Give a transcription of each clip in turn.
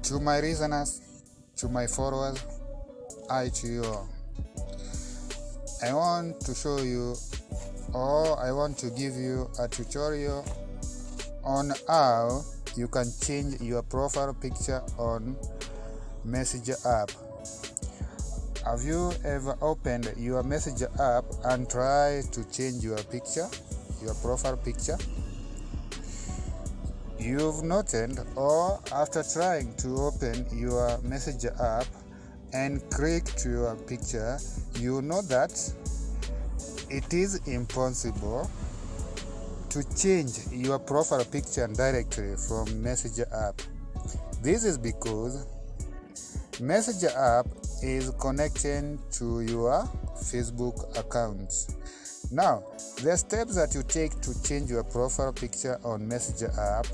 To my listeners, to my followers, to you all. I want to show you, or I want to give you a tutorial on how you can change your profile picture on Messenger app. Have you ever opened your Messenger app and tried to change your picture, your profile picture? You've noted, or after trying to open your Messenger app and click to your picture, you know that it is impossible to change your profile picture directly from Messenger app. This is because Messenger app is connected to your Facebook account. Now, the steps that you take to change your profile picture on Messenger app,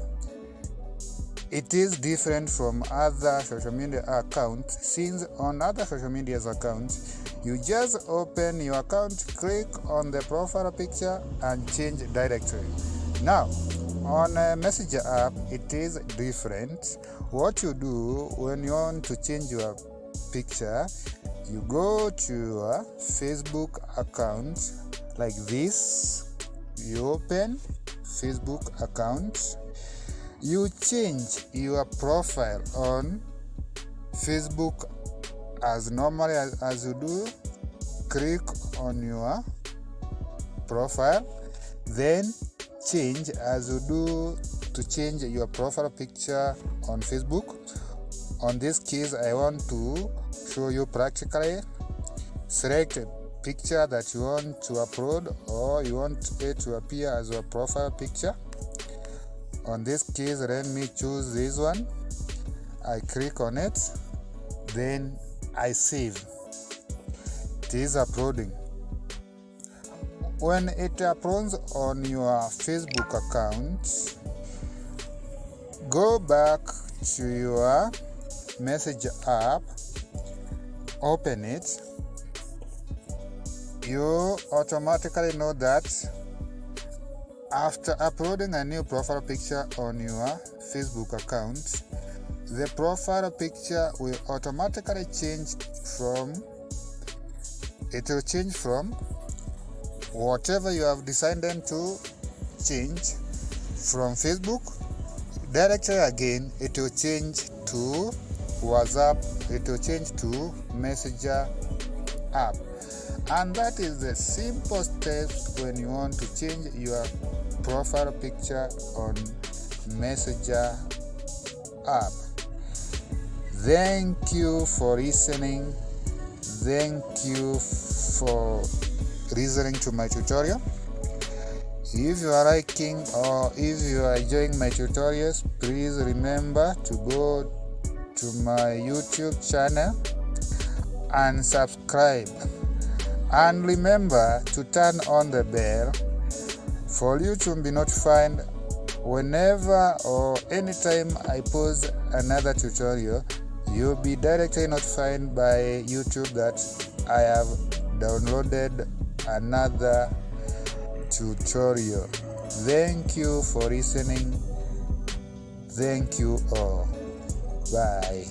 it is different from other social media accounts, since on other social media accounts, you just open your account, click on the profile picture and change directly. Now, on a Messenger app, it is different. What you do when you want to change your picture, you go to your Facebook account like this. You open Facebook account. You change your profile on Facebook as normally as you do. Click on your profile, then change as you do to change your profile picture on Facebook. On this case, I want to show you practically. Select a picture that you want to upload, or you want it to appear as your profile picture. On this case, let me choose this one. I click on it, then I save. It is uploading. When it uploads on your Facebook account, go back to your Messenger app, open it. You automatically know that after uploading a new profile picture on your Facebook account, the profile picture will automatically change from whatever you have decided to change from Facebook. Directly again, it will change to WhatsApp, it will change to Messenger app. And that is the simple steps when you want to change your profile picture on Messenger app. Thank you for listening. Thank you for listening to my tutorial. If you are liking or if you are enjoying my tutorials, please remember to go to my YouTube channel and subscribe. And remember to turn on the bell for you to be notified whenever or anytime I post another tutorial. You'll be directly notified by YouTube that I have downloaded another tutorial. Thank you for listening. Thank you all. Bye.